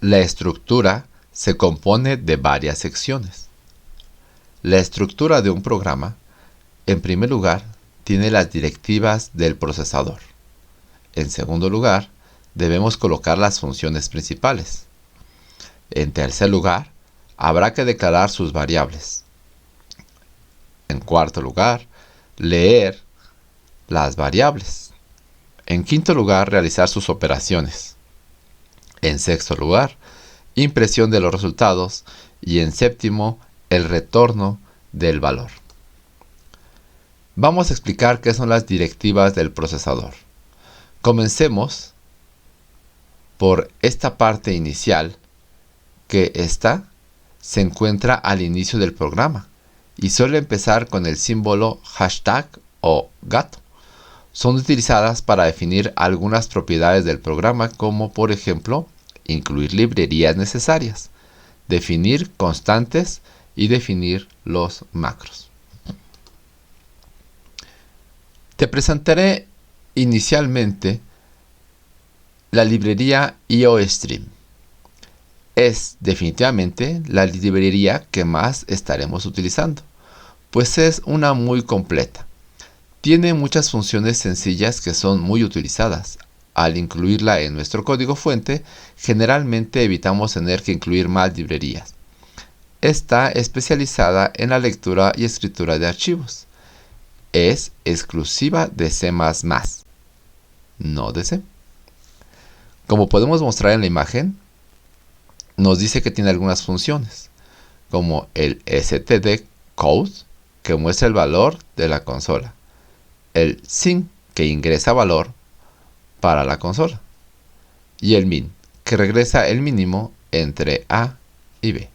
La estructura se compone de varias secciones. La estructura de un programa, en primer lugar, tiene las directivas del procesador. En segundo lugar, debemos colocar las funciones principales. En tercer lugar, habrá que declarar sus variables. En cuarto lugar, leer las variables. En quinto lugar, realizar sus operaciones. En sexto lugar, impresión de los resultados. Y en séptimo, el retorno del valor. Vamos a explicar qué son las directivas del procesador. Comencemos por esta parte inicial, que se encuentra al inicio del programa y suele empezar con el símbolo hashtag o gato. Son utilizadas para definir algunas propiedades del programa, como por ejemplo, incluir librerías necesarias, definir constantes y definir los macros. Te presentaré inicialmente la librería IOStream. Es definitivamente la librería que más estaremos utilizando, pues es una muy completa. Tiene muchas funciones sencillas que son muy utilizadas. Al incluirla en nuestro código fuente, generalmente evitamos tener que incluir más librerías. Está especializada en la lectura y escritura de archivos. Es exclusiva de C++, no de C. Como podemos mostrar en la imagen, nos dice que tiene algunas funciones, como el stdcode, que muestra el valor de la consola, el sin, que ingresa valor para la consola, y el min, que regresa el mínimo entre A y B.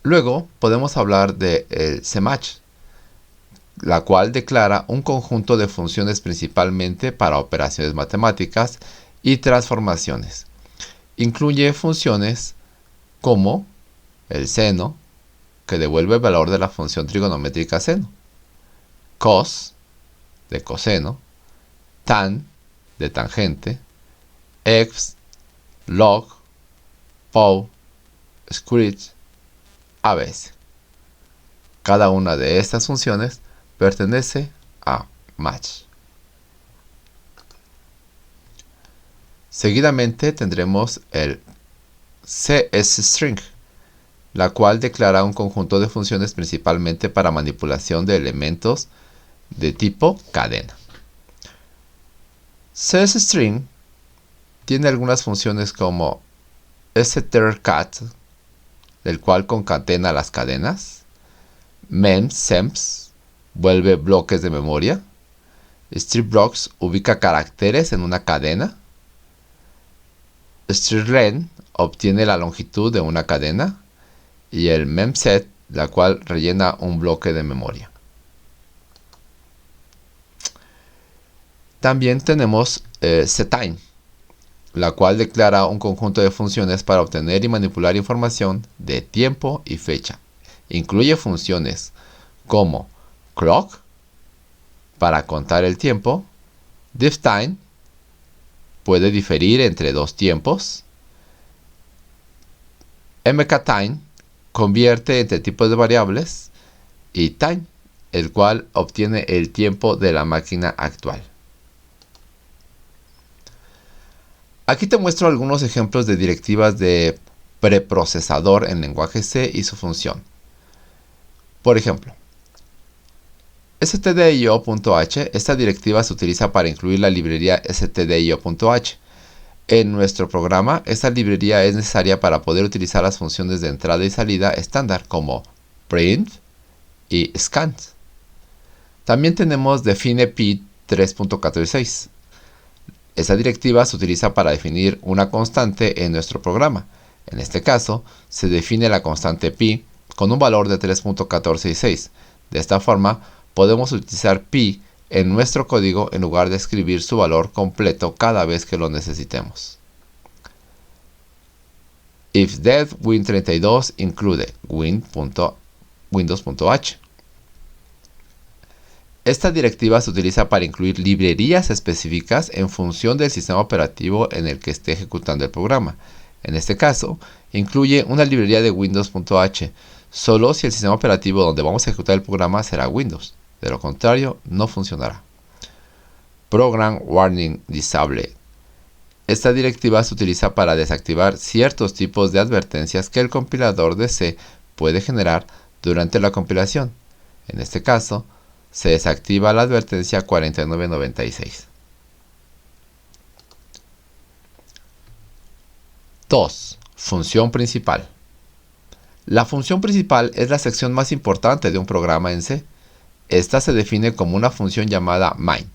Luego podemos hablar de el cmatch, la cual declara un conjunto de funciones principalmente para operaciones matemáticas y transformaciones. Incluye funciones como el seno, que devuelve el valor de la función trigonométrica seno, cos, de coseno, tan, de tangente, ex, log, pow, squared, abs. Cada una de estas funciones pertenece a match. Seguidamente tendremos el csstring, la cual declara un conjunto de funciones principalmente para manipulación de elementos de tipo cadena. csstring tiene algunas funciones como strcat, el cual concatena las cadenas, memsemps, vuelve bloques de memoria, stripblocks ubica caracteres en una cadena, strlen obtiene la longitud de una cadena, y el memset, la cual rellena un bloque de memoria. También tenemos ctime, la cual declara un conjunto de funciones para obtener y manipular información de tiempo y fecha. Incluye funciones como clock, para contar el tiempo, difftime, puede diferir entre dos tiempos, mktime, convierte entre tipos de variables, y time, el cual obtiene el tiempo de la máquina actual. Aquí te muestro algunos ejemplos de directivas de preprocesador en lenguaje C y su función. Por ejemplo, stdio.h, esta directiva se utiliza para incluir la librería stdio.h. En nuestro programa, esta librería es necesaria para poder utilizar las funciones de entrada y salida estándar como print y scan. También tenemos defineP 3.14.6. Esta directiva se utiliza para definir una constante en nuestro programa. En este caso, se define la constante pi con un valor de 3.14.6. De esta forma, podemos utilizar pi en nuestro código en lugar de escribir su valor completo cada vez que lo necesitemos. If dev win32 include win.windows.h. Esta directiva se utiliza para incluir librerías específicas en función del sistema operativo en el que esté ejecutando el programa. En este caso, incluye una librería de Windows.h, solo si el sistema operativo donde vamos a ejecutar el programa será Windows. De lo contrario, no funcionará. Program Warning Disabled. Esta directiva se utiliza para desactivar ciertos tipos de advertencias que el compilador de C puede generar durante la compilación. En este caso, se desactiva la advertencia 4996. 2. Función principal. La función principal es la sección más importante de un programa en C. Esta se define como una función llamada main,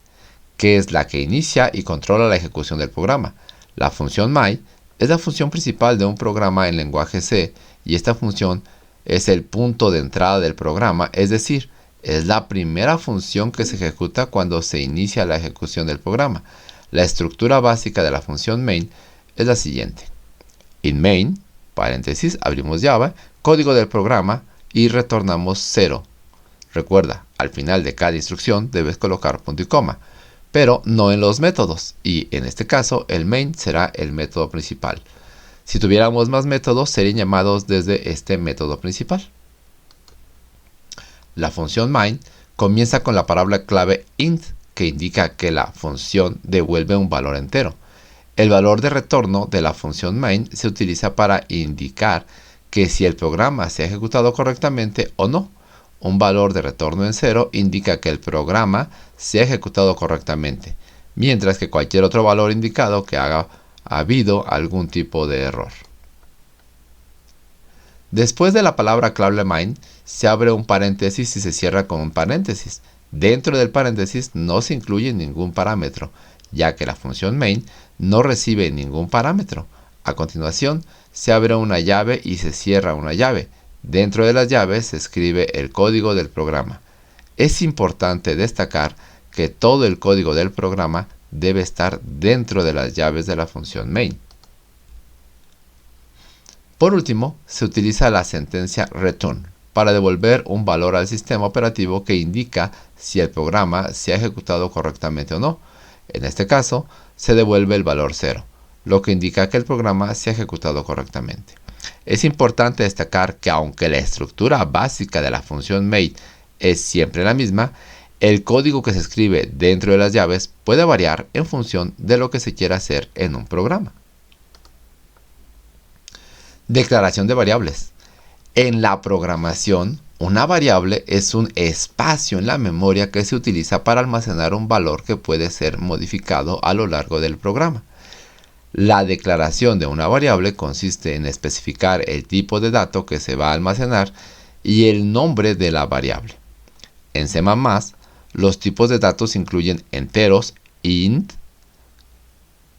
que es la que inicia y controla la ejecución del programa. La función main es la función principal de un programa en lenguaje C, y esta función es el punto de entrada del programa, es decir, es la primera función que se ejecuta cuando se inicia la ejecución del programa. La estructura básica de la función main es la siguiente. In main, paréntesis, abrimos llave, código del programa y retornamos 0. Recuerda, al final de cada instrucción debes colocar punto y coma, pero no en los métodos, y en este caso el main será el método principal. Si tuviéramos más métodos, serían llamados desde este método principal. La función main comienza con la palabra clave int, que indica que la función devuelve un valor entero. El valor de retorno de la función main se utiliza para indicar que si el programa se ha ejecutado correctamente o no. Un valor de retorno en 0 indica que el programa se ha ejecutado correctamente, mientras que cualquier otro valor indicado que haya habido algún tipo de error. Después de la palabra clave main, se abre un paréntesis y se cierra con un paréntesis. Dentro del paréntesis no se incluye ningún parámetro, ya que la función main no recibe ningún parámetro. A continuación, se abre una llave y se cierra una llave. Dentro de las llaves se escribe el código del programa. Es importante destacar que todo el código del programa debe estar dentro de las llaves de la función main. Por último, se utiliza la sentencia return para devolver un valor al sistema operativo que indica si el programa se ha ejecutado correctamente o no. En este caso, se devuelve el valor 0, lo que indica que el programa se ha ejecutado correctamente. Es importante destacar que aunque la estructura básica de la función main es siempre la misma, el código que se escribe dentro de las llaves puede variar en función de lo que se quiera hacer en un programa. Declaración de variables. En la programación, una variable es un espacio en la memoria que se utiliza para almacenar un valor que puede ser modificado a lo largo del programa. La declaración de una variable consiste en especificar el tipo de dato que se va a almacenar y el nombre de la variable. En C++, los tipos de datos incluyen enteros, int,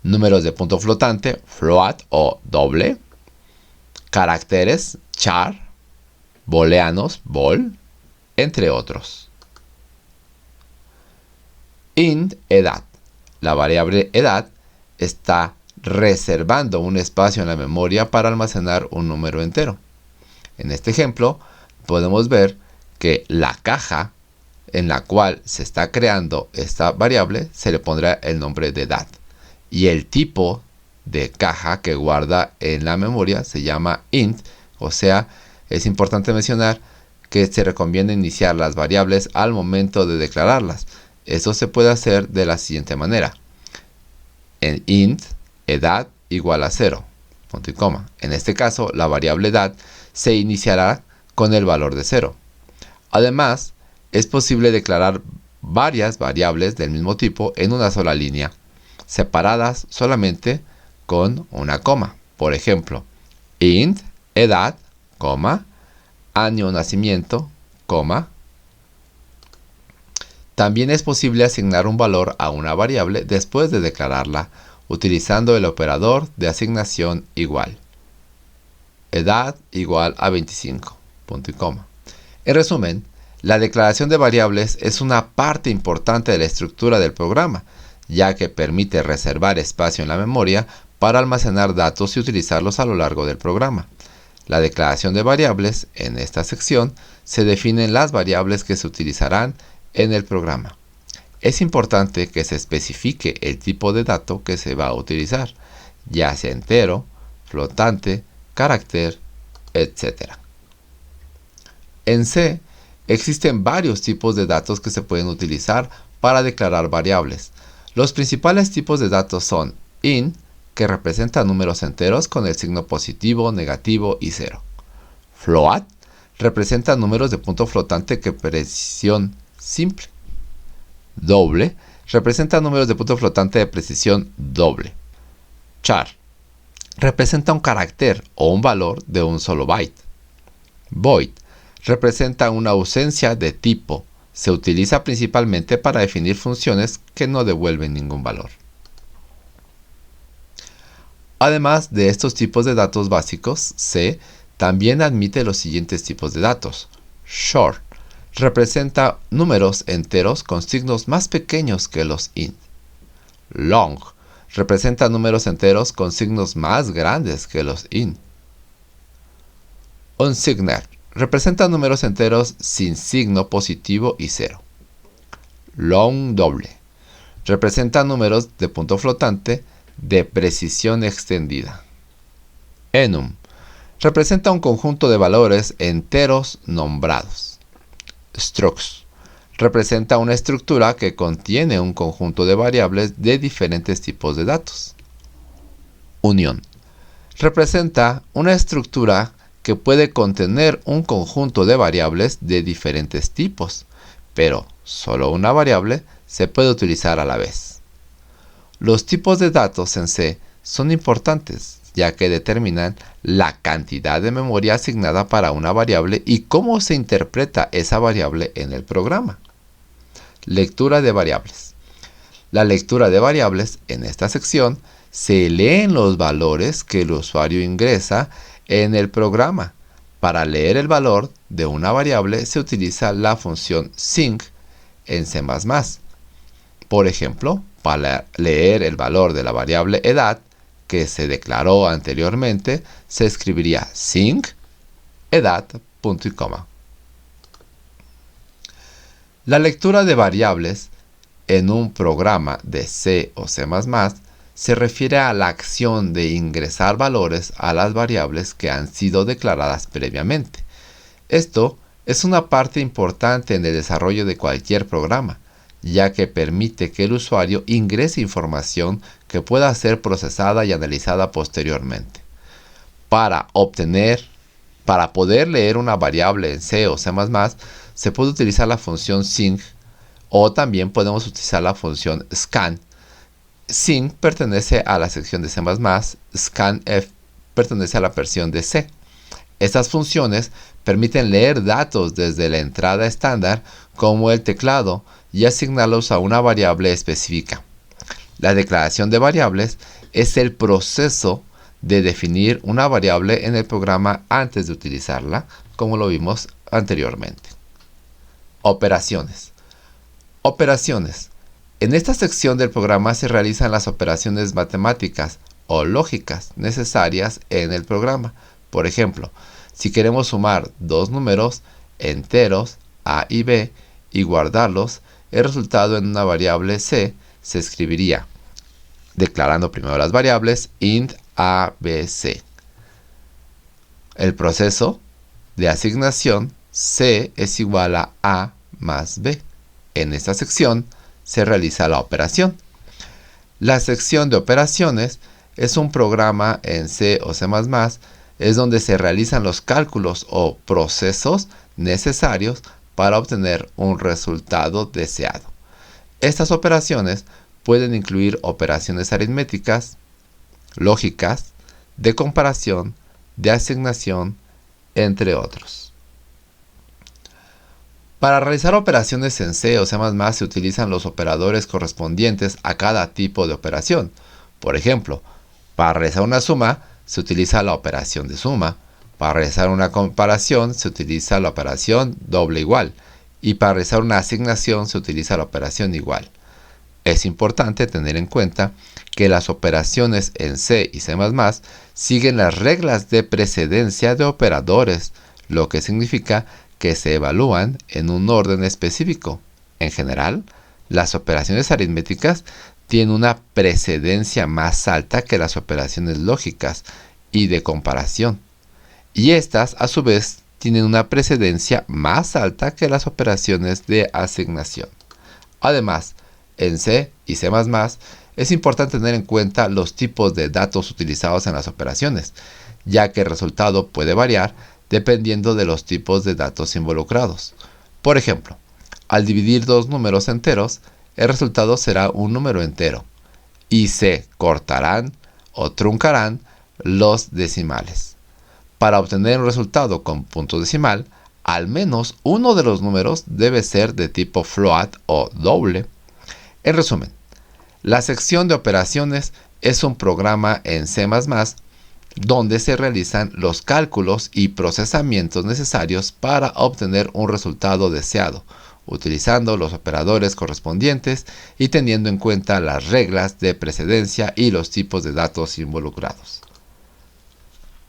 números de punto flotante, float o doble, caracteres, char, booleanos, bool, entre otros. Int edad. La variable edad está reservando un espacio en la memoria para almacenar un número entero. En este ejemplo, podemos ver que la caja en la cual se está creando esta variable se le pondrá el nombre de edad. Y el tipo de caja que guarda en la memoria se llama int, o sea, es importante mencionar que se recomienda iniciar las variables al momento de declararlas. Eso se puede hacer de la siguiente manera. En int, edad igual a 0, punto y coma. En este caso, la variable edad se iniciará con el valor de 0. Además, es posible declarar varias variables del mismo tipo en una sola línea, separadas solamente con una coma. Por ejemplo, int, edad, coma, año de nacimiento, coma. También es posible asignar un valor a una variable después de declararla, utilizando el operador de asignación igual. Edad igual a 25, punto y coma. En resumen, la declaración de variables es una parte importante de la estructura del programa, ya que permite reservar espacio en la memoria para almacenar datos y utilizarlos a lo largo del programa. La declaración de variables, en esta sección, se definen las variables que se utilizarán en el programa. Es importante que se especifique el tipo de dato que se va a utilizar, ya sea entero, flotante, carácter, etc. En C existen varios tipos de datos que se pueden utilizar para declarar variables. Los principales tipos de datos son int, que representa números enteros con el signo positivo, negativo y 0. Float representa números de punto flotante con precisión simple. Doble representa números de punto flotante de precisión doble. Char representa un carácter o un valor de un solo byte. Void representa una ausencia de tipo. Se utiliza principalmente para definir funciones que no devuelven ningún valor. Además de estos tipos de datos básicos, C también admite los siguientes tipos de datos. Short representa números enteros con signos más pequeños que los int. Long representa números enteros con signos más grandes que los int. Unsigned representa números enteros sin signo positivo y 0. Long doble representa números de punto flotante de precisión extendida. Enum representa un conjunto de valores enteros nombrados. Struct representa una estructura que contiene un conjunto de variables de diferentes tipos de datos. Unión representa una estructura que puede contener un conjunto de variables de diferentes tipos, pero solo una variable se puede utilizar a la vez. Los tipos de datos en C son importantes, ya que determinan la cantidad de memoria asignada para una variable y cómo se interpreta esa variable en el programa. Lectura de variables. La lectura de variables en esta sección se leen los valores que el usuario ingresa en el programa. Para leer el valor de una variable se utiliza la función sync en C++. Por ejemplo, para leer el valor de la variable edad que se declaró anteriormente, se escribiría sync edad punto y coma. La lectura de variables en un programa de C o C++ se refiere a la acción de ingresar valores a las variables que han sido declaradas previamente. Esto es una parte importante en el desarrollo de cualquier programa, ya que permite que el usuario ingrese información que pueda ser procesada y analizada posteriormente. Para poder leer una variable en C o C++, se puede utilizar la función sync o también podemos utilizar la función scan. Sync pertenece a la sección de C++, scanf pertenece a la versión de C. Estas funciones permiten leer datos desde la entrada estándar como el teclado y asignarlos a una variable específica. La declaración de variables es el proceso de definir una variable en el programa antes de utilizarla, como lo vimos anteriormente. Operaciones. Operaciones. En esta sección del programa se realizan las operaciones matemáticas o lógicas necesarias en el programa. Por ejemplo, si queremos sumar dos números enteros A y B y guardarlos, el resultado en una variable C se escribiría, declarando primero las variables int ABC. El proceso de asignación C es igual a A más B. En esta sección se realiza la operación. La sección de operaciones es un programa en C o C++, es donde se realizan los cálculos o procesos necesarios para obtener un resultado deseado. Estas operaciones pueden incluir operaciones aritméticas, lógicas, de comparación, de asignación, entre otros. Para realizar operaciones en C o C++ se utilizan los operadores correspondientes a cada tipo de operación. Por ejemplo, para realizar una suma se utiliza la operación de suma. Para realizar una comparación se utiliza la operación doble igual. Y para realizar una asignación se utiliza la operación igual. Es importante tener en cuenta que las operaciones en C y C++ siguen las reglas de precedencia de operadores, lo que significa que se evalúan en un orden específico. En general, las operaciones aritméticas tienen una precedencia más alta que las operaciones lógicas y de comparación, y estas, a su vez, tienen una precedencia más alta que las operaciones de asignación. Además, en C y C++ es importante tener en cuenta los tipos de datos utilizados en las operaciones, ya que el resultado puede variar dependiendo de los tipos de datos involucrados. Por ejemplo, al dividir dos números enteros, el resultado será un número entero, y se cortarán o truncarán los decimales. Para obtener un resultado con punto decimal, al menos uno de los números debe ser de tipo float o doble. En resumen, la sección de operaciones es un programa en C++ donde se realizan los cálculos y procesamientos necesarios para obtener un resultado deseado, utilizando los operadores correspondientes y teniendo en cuenta las reglas de precedencia y los tipos de datos involucrados.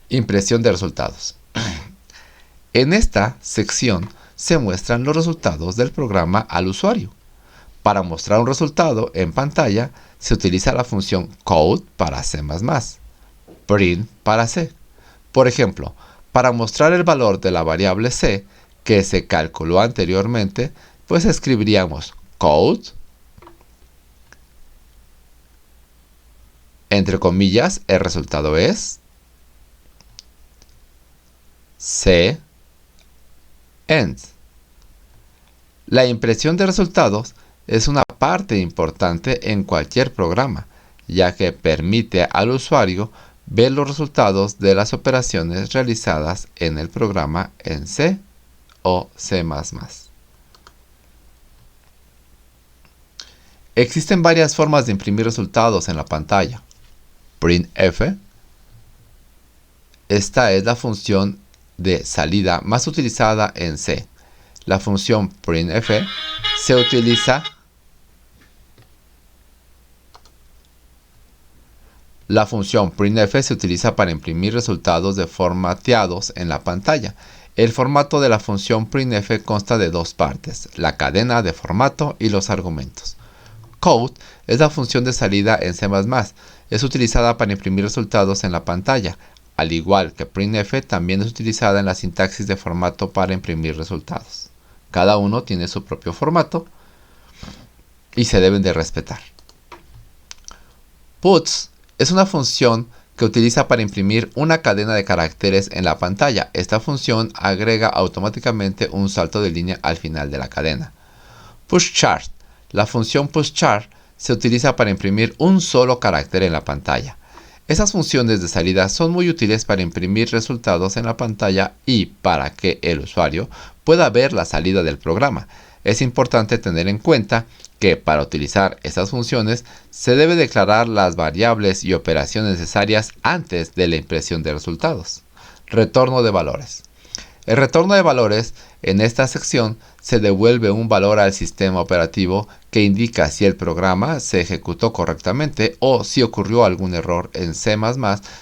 Impresión de resultados. En esta sección se muestran los resultados del programa al usuario. Para mostrar un resultado en pantalla se utiliza la función code para C++, print para C. Por ejemplo, para mostrar el valor de la variable C que se calculó anteriormente, pues escribiríamos code, entre comillas, el resultado es C end. La impresión de resultados es una parte importante en cualquier programa, ya que permite al usuario ver los resultados de las operaciones realizadas en el programa en C o C++. Existen varias formas de imprimir resultados en la pantalla. Printf. Esta es la función de salida más utilizada en C. La función printf se utiliza para imprimir resultados formateados en la pantalla. El formato de la función printf consta de dos partes, la cadena de formato y los argumentos. Code es la función de salida en C++. Es utilizada para imprimir resultados en la pantalla. Al igual que printf, también es utilizada en la sintaxis de formato para imprimir resultados. Cada uno tiene su propio formato y se deben de respetar. Puts es una función que utiliza para imprimir una cadena de caracteres en la pantalla. Esta función agrega automáticamente un salto de línea al final de la cadena. Pushchart. La función pushchart se utiliza para imprimir un solo carácter en la pantalla. Esas funciones de salida son muy útiles para imprimir resultados en la pantalla y para que el usuario pueda ver la salida del programa. Es importante tener en cuenta que para utilizar estas funciones se debe declarar las variables y operaciones necesarias antes de la impresión de resultados. Retorno de valores. El retorno de valores en esta sección se devuelve un valor al sistema operativo que indica si el programa se ejecutó correctamente o si ocurrió algún error. En C++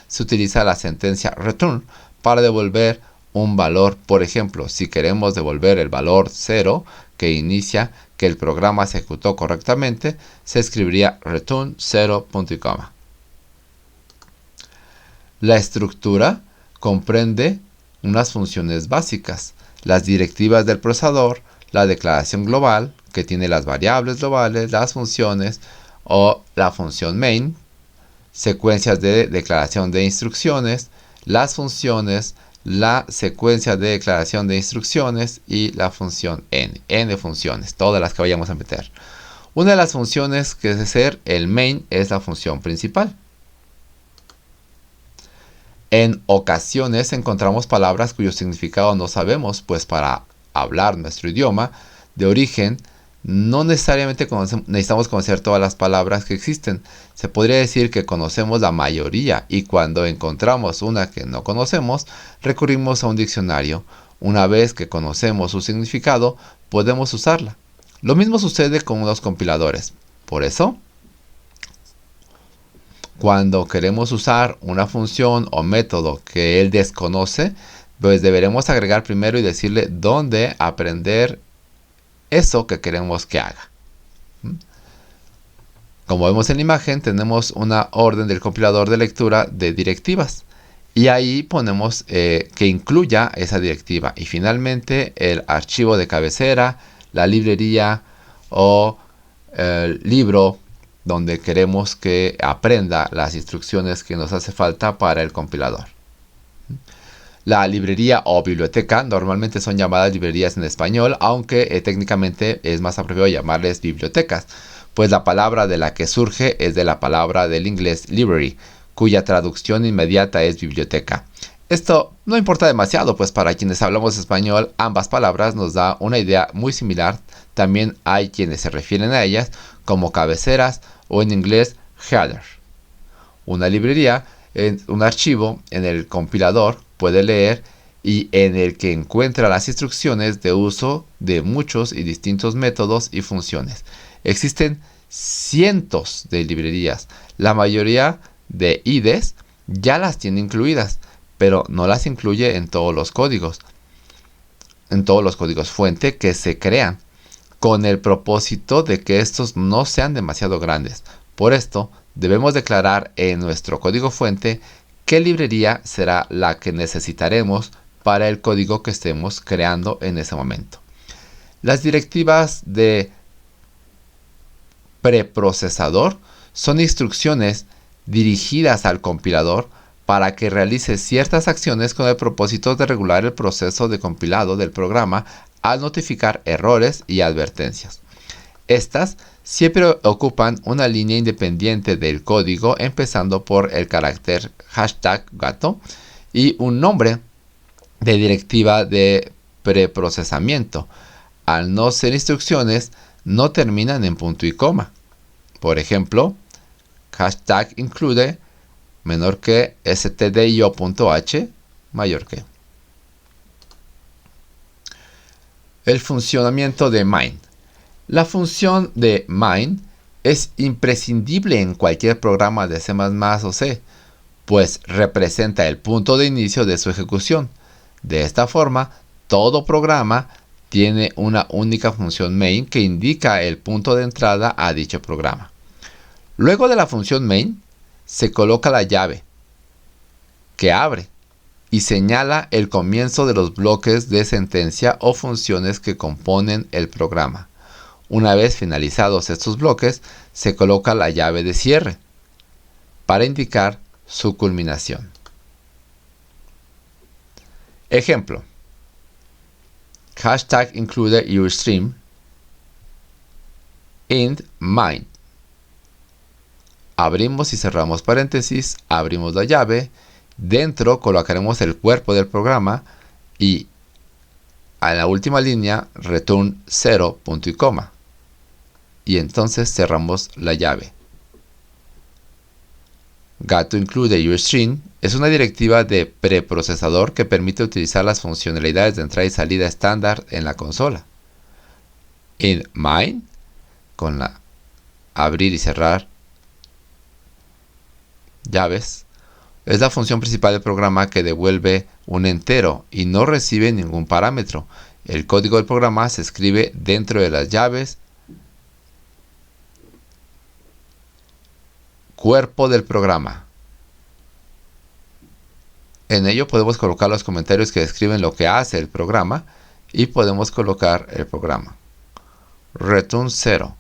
se utiliza la sentencia return para devolver un valor. Por ejemplo, si queremos devolver el valor 0 que inicia que el programa se ejecutó correctamente, se escribiría return 0 punto y coma. La estructura comprende unas funciones básicas, las directivas del procesador, la declaración global, que tiene las variables globales, las funciones o la función main, secuencias de declaración de instrucciones, las funciones, la secuencia de declaración de instrucciones y la función n funciones, todas las que vayamos a meter. Una de las funciones que debe ser el main es la función principal. En ocasiones encontramos palabras cuyo significado no sabemos, pues para hablar nuestro idioma de origen no necesariamente necesitamos conocer todas las palabras que existen. Se podría decir que conocemos la mayoría y cuando encontramos una que no conocemos, recurrimos a un diccionario. Una vez que conocemos su significado, podemos usarla. Lo mismo sucede con los compiladores. Por eso, cuando queremos usar una función o método que él desconoce, pues deberemos agregar primero y decirle dónde aprender eso que queremos que haga. Como vemos en la imagen, tenemos una orden del compilador de lectura de directivas. Y ahí ponemos que incluya esa directiva. Y finalmente el archivo de cabecera, la librería o el libro donde queremos que aprenda las instrucciones que nos hace falta para el compilador. La librería o biblioteca normalmente son llamadas librerías en español, aunque técnicamente es más apropiado llamarles bibliotecas, pues la palabra de la que surge es de la palabra del inglés library, cuya traducción inmediata es biblioteca. Esto no importa demasiado, pues para quienes hablamos español, ambas palabras nos da una idea muy similar. También hay quienes se refieren a ellas como cabeceras o en inglés header. Una librería es un archivo en el compilador puede leer y en el que encuentra las instrucciones de uso de muchos y distintos métodos y funciones. Existen cientos de librerías. La mayoría de IDEs ya las tiene incluidas, pero no las incluye en todos los códigos fuente que se crean, con el propósito de que estos no sean demasiado grandes. Por esto, debemos declarar en nuestro código fuente qué librería será la que necesitaremos para el código que estemos creando en ese momento. Las directivas de preprocesador son instrucciones dirigidas al compilador para que realice ciertas acciones con el propósito de regular el proceso de compilado del programa al notificar errores y advertencias. Estas siempre ocupan una línea independiente del código, empezando por el carácter #gato y un nombre de directiva de preprocesamiento. Al no ser instrucciones, no terminan en punto y coma. Por ejemplo, #include menor que stdio.h mayor que. El funcionamiento de main. La función de main es imprescindible en cualquier programa de C++ o C, pues representa el punto de inicio de su ejecución. De esta forma, todo programa tiene una única función main que indica el punto de entrada a dicho programa. Luego de la función main, se coloca la llave que abre y señala el comienzo de los bloques de sentencia o funciones que componen el programa. Una vez finalizados estos bloques, se coloca la llave de cierre para indicar su culminación. Ejemplo: #include yourstream int main. Abrimos y cerramos paréntesis, abrimos la llave, dentro colocaremos el cuerpo del programa y a la última línea return 0, punto y coma. Y entonces cerramos la llave. Gato include yourstream es una directiva de preprocesador que permite utilizar las funcionalidades de entrada y salida estándar en la consola. In main, con la abrir y cerrar llaves, es la función principal del programa que devuelve un entero y no recibe ningún parámetro. El código del programa se escribe dentro de las llaves cuerpo del programa. En ello podemos colocar los comentarios que describen lo que hace el programa y podemos colocar el programa. Return 0,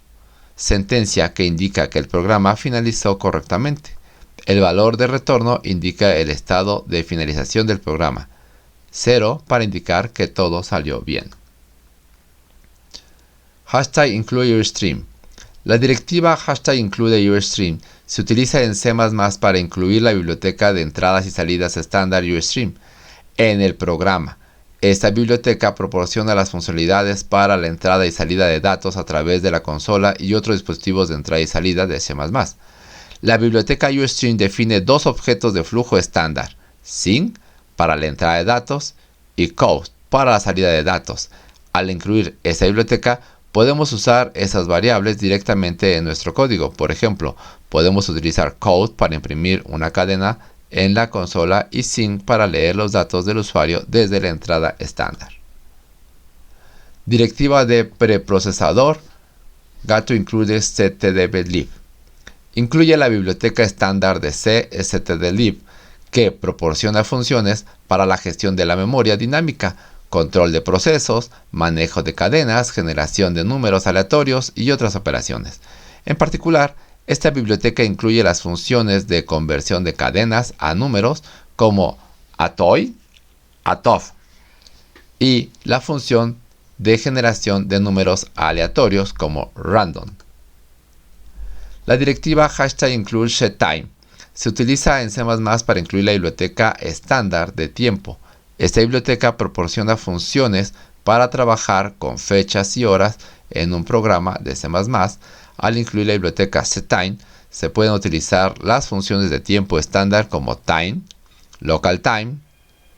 sentencia que indica que el programa finalizó correctamente. El valor de retorno indica el estado de finalización del programa. 0 para indicar que todo salió bien. #include yourstream. La directiva #include yourstream se utiliza en C++ para incluir la biblioteca de entradas y salidas estándar yourstream en el programa. Esta biblioteca proporciona las funcionalidades para la entrada y salida de datos a través de la consola y otros dispositivos de entrada y salida de C++. La biblioteca yourstream define dos objetos de flujo estándar: syn para la entrada de datos y code para la salida de datos. Al incluir esa biblioteca, podemos usar esas variables directamente en nuestro código. Por ejemplo, podemos utilizar code para imprimir una cadena en la consola y syn para leer los datos del usuario desde la entrada estándar. Directiva de preprocesador gato include stdlib. Incluye la biblioteca estándar de C stdlib, que proporciona funciones para la gestión de la memoria dinámica, control de procesos, manejo de cadenas, generación de números aleatorios y otras operaciones. En particular, esta biblioteca incluye las funciones de conversión de cadenas a números como atoy, atof, y la función de generación de números aleatorios como random. La directiva #include setTime se utiliza en C++ para incluir la biblioteca estándar de tiempo. Esta biblioteca proporciona funciones para trabajar con fechas y horas en un programa de C++. Al incluir la biblioteca setTime, se pueden utilizar las funciones de tiempo estándar como time, local time,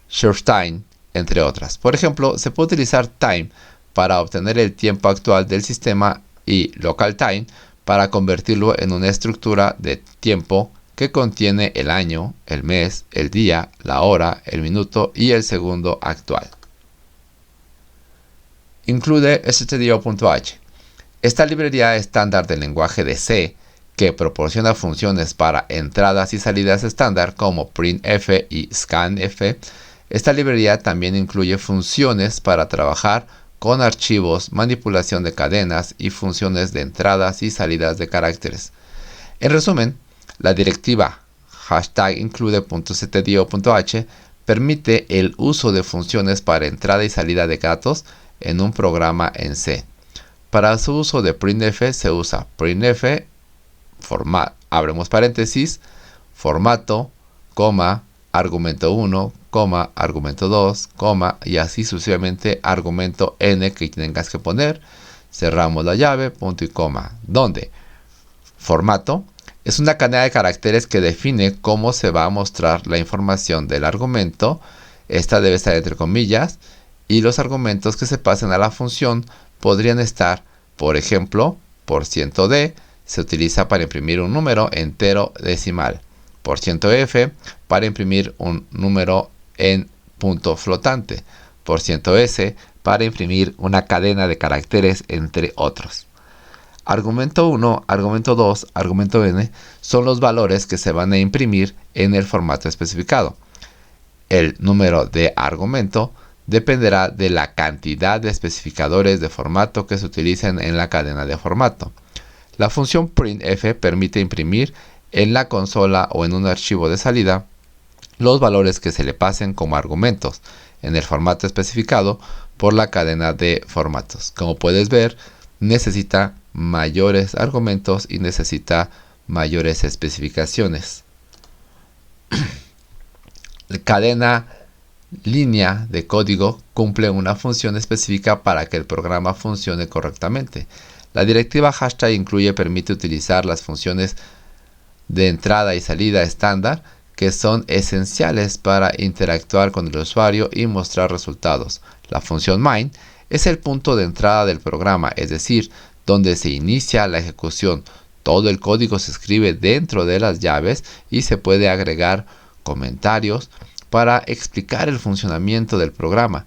source time, entre otras. Por ejemplo, se puede utilizar time para obtener el tiempo actual del sistema y local time para convertirlo en una estructura de tiempo que contiene el año, el mes, el día, la hora, el minuto y el segundo actual. Include stdio.h. Esta librería estándar del lenguaje de C, que proporciona funciones para entradas y salidas estándar como printf y scanf. Esta librería también incluye funciones para trabajar con archivos, manipulación de cadenas y funciones de entradas y salidas de caracteres. En resumen, la directiva #include.stdio.h permite el uso de funciones para entrada y salida de datos en un programa en C. Para su uso de printf se usa printf, abrimos paréntesis, formato, argumento 1, argumento 2, y así sucesivamente argumento n que tengas que poner, cerramos la llave, punto y coma, donde formato es una cadena de caracteres que define cómo se va a mostrar la información del argumento. Esta debe estar entre comillas, y los argumentos que se pasen a la función podrían estar, por ejemplo, %d se utiliza para imprimir un número entero decimal, %f para imprimir un número en punto flotante, %s para imprimir una cadena de caracteres, entre otros. Argumento 1, argumento 2, argumento n son los valores que se van a imprimir en el formato especificado. El número de argumento dependerá de la cantidad de especificadores de formato que se utilicen en la cadena de formato. La función printf permite imprimir en la consola o en un archivo de salida los valores que se le pasen como argumentos en el formato especificado por la cadena de formatos. Como puedes ver, necesita mayores argumentos y necesita mayores especificaciones. La cadena línea de código cumple una función específica para que el programa funcione correctamente. La directiva #incluye permite utilizar las funciones de entrada y salida estándar que son esenciales para interactuar con el usuario y mostrar resultados. La función main es el punto de entrada del programa, es decir, donde se inicia la ejecución. Todo el código se escribe dentro de las llaves y se puede agregar comentarios para explicar el funcionamiento del programa.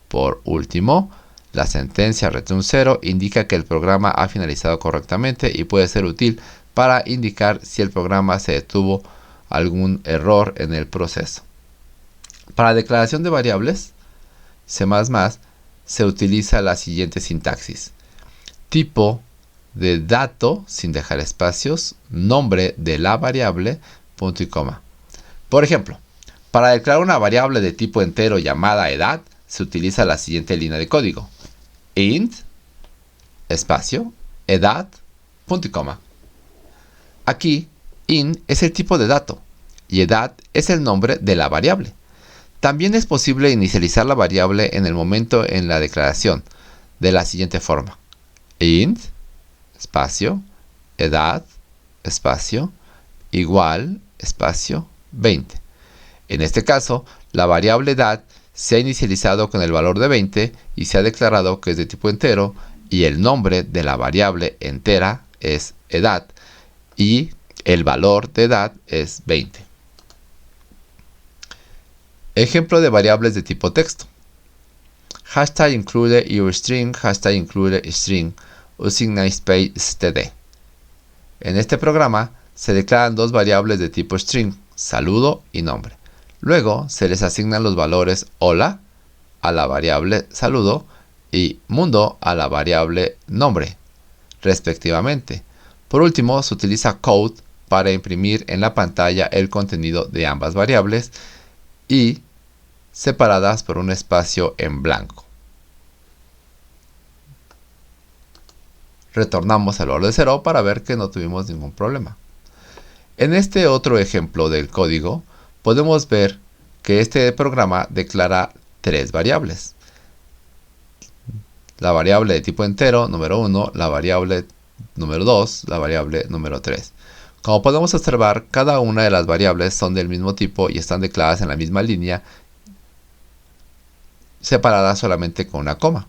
Por último, la sentencia return 0 indica que el programa ha finalizado correctamente y puede ser útil para indicar si el programa se detuvo algún error en el proceso. Para declaración de variables, C++ se utiliza la siguiente sintaxis: tipo de dato, sin dejar espacios, nombre de la variable, punto y coma. Por ejemplo, para declarar una variable de tipo entero llamada edad, se utiliza la siguiente línea de código: int, espacio, edad, punto y coma. Aquí, int es el tipo de dato y edad es el nombre de la variable. También es posible inicializar la variable en el momento en la declaración, de la siguiente forma: int, espacio, edad, espacio, igual, espacio, 20. En este caso, la variable edad se ha inicializado con el valor de 20 y se ha declarado que es de tipo entero, y el nombre de la variable entera es edad y el valor de edad es 20. Ejemplo de variables de tipo texto. hashtag include your string, hashtag include string, using namespace std. En este programa se declaran dos variables de tipo string, saludo y nombre. Luego se les asignan los valores hola a la variable saludo y mundo a la variable nombre, respectivamente. Por último, se utiliza code para imprimir en la pantalla el contenido de ambas variables y separadas por un espacio en blanco. Retornamos al valor de 0 para ver que no tuvimos ningún problema. En este otro ejemplo del código, podemos ver que este programa declara tres variables. La variable de tipo entero, número 1, la variable número 2, la variable número 3. Como podemos observar, cada una de las variables son del mismo tipo y están declaradas en la misma línea, separadas solamente con una coma.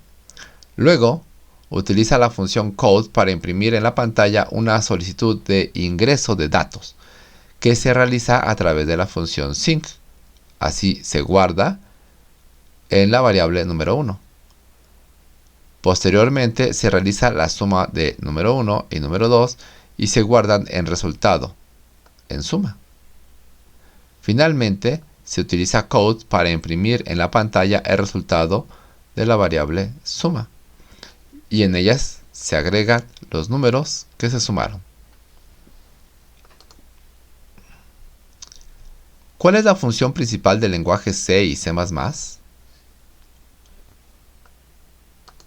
Luego, utiliza la función code para imprimir en la pantalla una solicitud de ingreso de datos, que se realiza a través de la función sync. Así se guarda en la variable número 1. Posteriormente se realiza la suma de número 1 y número 2 y se guardan en resultado, en suma. Finalmente, se utiliza code para imprimir en la pantalla el resultado de la variable suma, y en ellas se agregan los números que se sumaron. ¿Cuál es la función principal del lenguaje C y C++?